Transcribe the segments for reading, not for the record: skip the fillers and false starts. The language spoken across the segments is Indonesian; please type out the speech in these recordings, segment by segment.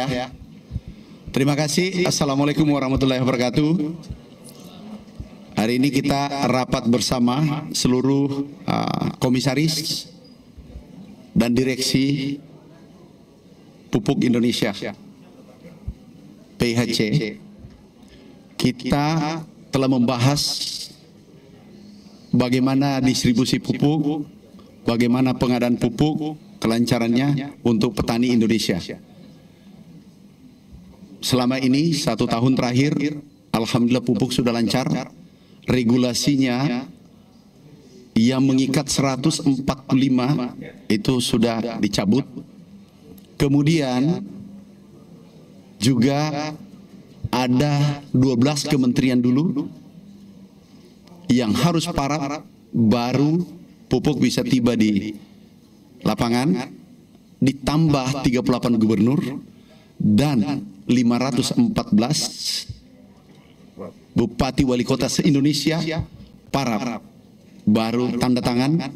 ya. Terima kasih. Assalamualaikum warahmatullahi wabarakatuh. Hari ini kita rapat bersama seluruh komisaris dan direksi Pupuk Indonesia PIHC. Kita telah membahas bagaimana distribusi pupuk, bagaimana pengadaan pupuk, kelancarannya untuk petani Indonesia. Selama ini 1 tahun terakhir, alhamdulillah pupuk sudah lancar. Regulasinya yang mengikat 145 itu sudah dicabut. Kemudian juga ada 12 kementerian dulu yang harus paraf baru pupuk bisa tiba di lapangan, ditambah 38 gubernur dan 514 bupati wali kota se-Indonesia paraf baru tanda tangan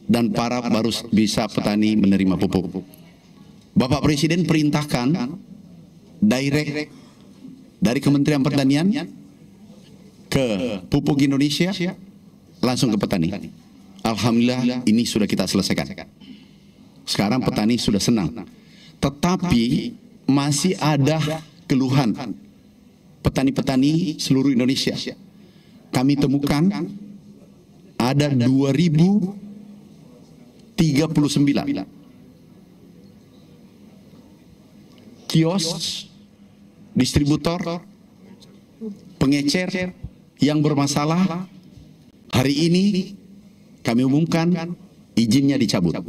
dan paraf baru bisa petani menerima pupuk. Bapak Presiden perintahkan direct dari Kementerian Pertanian ke Pupuk Indonesia langsung ke petani. Alhamdulillah ini sudah kita selesaikan. Sekarang petani sudah senang. Tetapi masih ada keluhan petani-petani seluruh Indonesia. Kami temukan ada 2039 kios, distributor, pengecer yang bermasalah. Hari ini kami umumkan izinnya dicabut.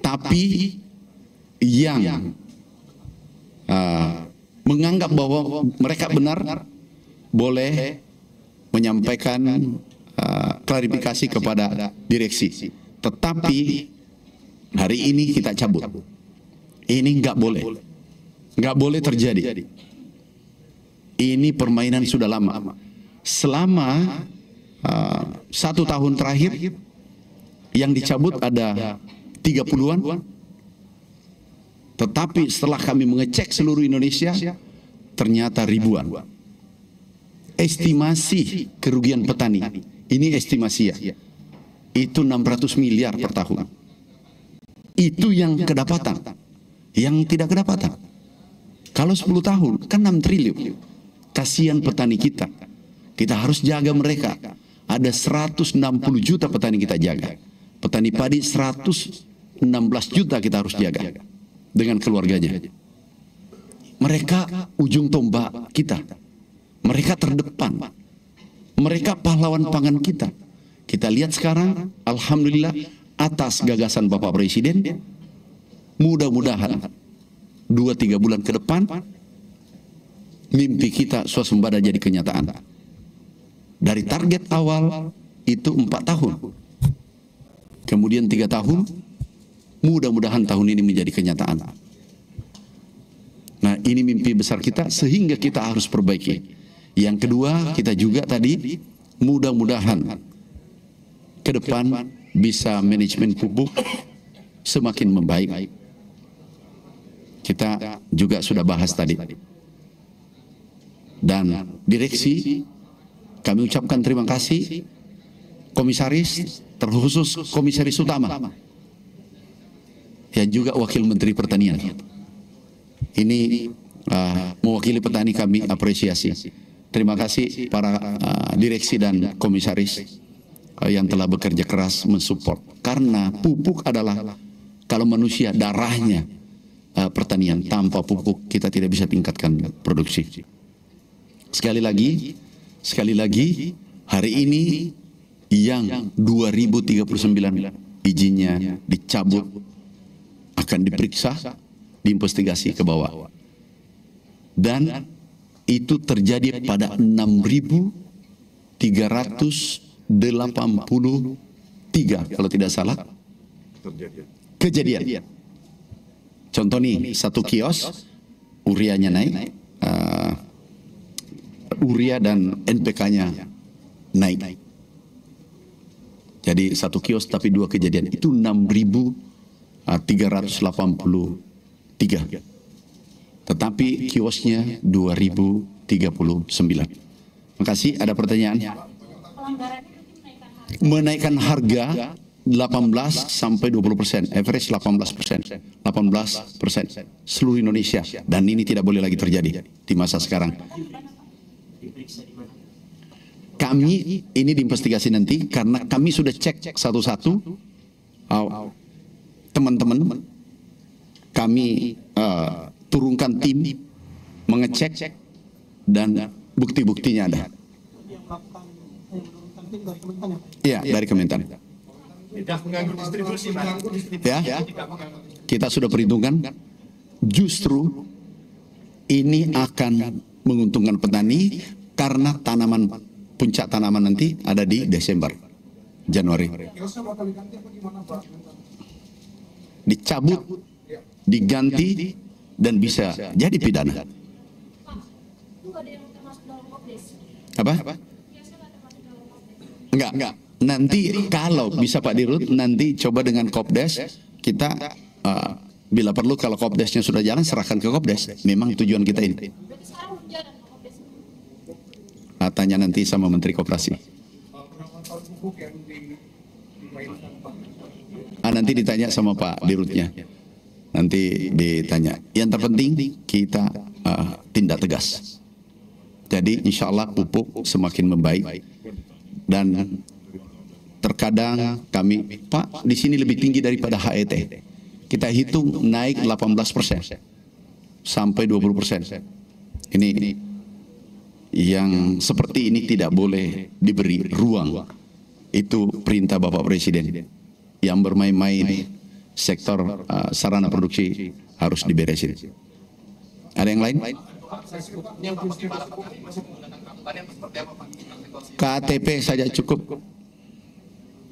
Tapi yang menganggap bahwa mereka benar boleh menyampaikan klarifikasi kepada direksi. Tetapi hari ini kita cabut. Ini nggak boleh terjadi. Ini permainan sudah lama. Selama 1 tahun terakhir yang dicabut ada 30-an. Tetapi setelah kami mengecek seluruh Indonesia, ternyata ribuan. Estimasi kerugian petani, ini estimasi ya, itu 600 miliar per tahun. Itu yang kedapatan, yang tidak kedapatan. Kalau 10 tahun, kan 6 triliun. Kasihan petani kita. Kita harus jaga mereka. Ada 160 juta petani kita jaga. Petani padi 116 juta kita harus jaga. Dengan keluarganya. Mereka ujung tombak kita. Mereka terdepan. Mereka pahlawan pangan kita. Kita lihat sekarang, alhamdulillah, atas gagasan Bapak Presiden, mudah-mudahan 2-3 bulan ke depan, mimpi kita swasembada jadi kenyataan. Dari target awal itu 4 tahun. Kemudian 3 tahun, mudah-mudahan tahun ini menjadi kenyataan. Nah, ini mimpi besar kita sehingga kita harus perbaiki. Yang kedua, kita juga tadi mudah-mudahan ke depan bisa manajemen pupuk semakin membaik. Kita juga sudah bahas tadi. Dan direksi, kami ucapkan terima kasih. Komisaris, terkhusus komisaris utama yang juga wakil Menteri Pertanian. Ini mewakili petani, kami apresiasi. Terima kasih para direksi dan komisaris yang telah bekerja keras mensupport. Karena pupuk adalah, kalau manusia darahnya pertanian, tanpa pupuk kita tidak bisa tingkatkan produksi. Sekali lagi, hari ini yang 2039 izinnya dicabut, akan diperiksa, diinvestigasi ke bawah. Dan itu terjadi pada 6.383 kalau tidak salah kejadian. Contoh nih, 1 kios urianya naik, urea dan NPK-nya naik. Jadi 1 kios tapi 2 kejadian, itu 6.383 Tetapi kiosnya 2039. Makasih, ada pertanyaan? Menaikkan harga 18 sampai 20%, average 18%, 18% seluruh Indonesia, dan ini tidak boleh lagi terjadi di masa sekarang. Kami ini diinvestigasi nanti karena kami sudah cek satu-satu teman-teman, kami turunkan tim mengecek dan bukti-buktinya ada. Iya, dari Kementan. Ya, kita sudah perhitungkan, justru ini akan menguntungkan petani karena puncak tanaman nanti ada di Desember, Januari. Dicabut, diganti, dan bisa jadi pidana. Apa? Enggak. Nanti kalau bisa Pak Dirut, nanti coba dengan Kopdes, kita bila perlu kalau Kopdesnya sudah jalan, serahkan ke Kopdes. Memang tujuan kita ini. Tanya nanti sama Menteri Koperasi. Nanti ditanya sama Pak Dirutnya. Nanti ditanya. Yang terpenting kita tindak tegas. Jadi insya Allah pupuk semakin membaik. Dan terkadang kami, Pak, di sini lebih tinggi daripada HET. Kita hitung naik 18% sampai 20%. Ini yang seperti ini tidak boleh diberi ruang. Itu perintah Bapak Presiden. Yang bermain-main sektor sarana produksi harus diberesin. Ada yang lain? KTP saja cukup.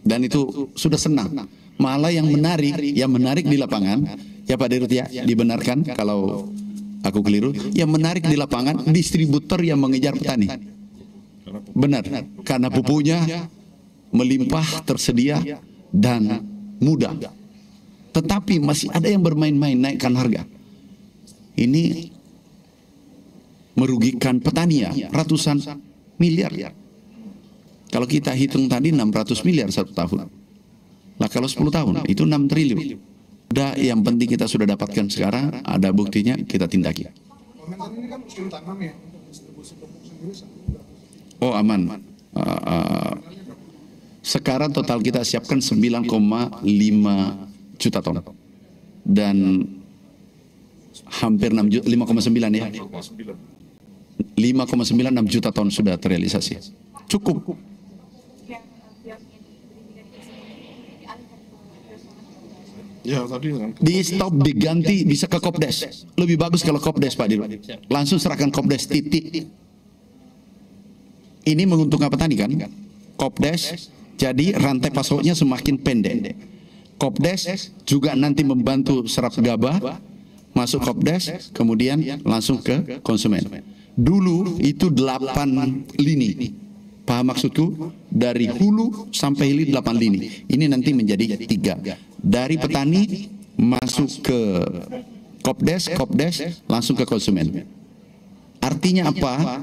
Dan itu sudah senang. Malah yang menarik di lapangan, ya Pak Dirut ya, dibenarkan kalau aku keliru, yang menarik di lapangan distributor yang mengejar petani. Benar, karena pupuknya melimpah, tersedia, dan mudah. Tetapi masih ada yang bermain-main naikkan harga. Ini merugikan petani ya, ratusan miliar. Kalau kita hitung tadi 600 miliar satu tahun. Lah kalau 10 tahun itu 6 triliun. Udah, yang penting kita sudah dapatkan sekarang, ada buktinya, kita tindaki. Oh aman. Sekarang total kita siapkan 9,5 juta ton. Dan hampir 5,9 ya. 5,96 juta ton sudah terrealisasi. Cukup. Ya, tadi di stop, diganti, bisa ke Kopdes. Lebih bagus kalau Kopdes Pak Dirut. Langsung serahkan Kopdes, titik. Ini menguntungkan petani kan? Kopdes, jadi rantai pasoknya semakin pendek. Kopdes juga nanti membantu serap gabah, masuk Kopdes, kemudian langsung ke konsumen. Dulu itu 8 lini. Paham maksudku? Dari hulu sampai hilir 8 lini. Ini nanti menjadi 3. Dari petani masuk ke Kopdes, langsung ke konsumen. Artinya apa?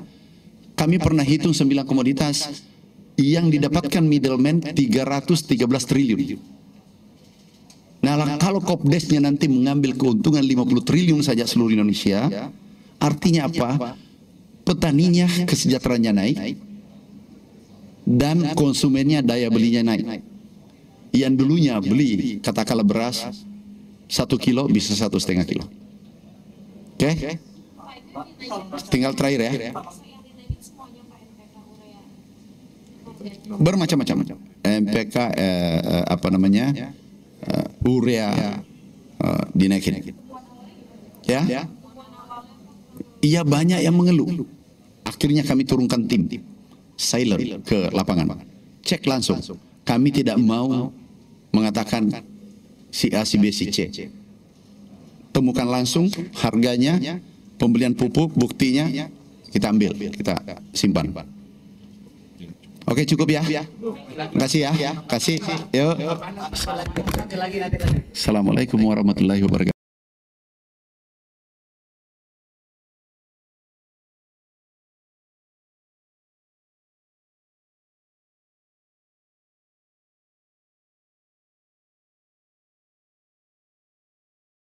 Kami pernah hitung 9 komoditas yang didapatkan middleman 313 triliun. Nah, kalau Kopdesnya nanti mengambil keuntungan 50 triliun saja seluruh Indonesia, artinya apa? Petaninya kesejahteraannya naik, dan konsumennya daya belinya naik. Yang dulunya beli katakanlah beras 1 kilo bisa 1,5 kilo. Oke? Tinggal terakhir ya. Bermacam-macam. MPK urea dinaikin. Ya? Iya, banyak yang mengeluh. Akhirnya kami turunkan tim silent ke lapangan. Cek langsung. Kami tidak mau mengatakan si A, si B, si C. Temukan langsung harganya, pembelian pupuk, buktinya, kita ambil, kita simpan. Oke, cukup ya. Kasih ya. Kasih. Yuk. Assalamualaikum warahmatullahi wabarakatuh.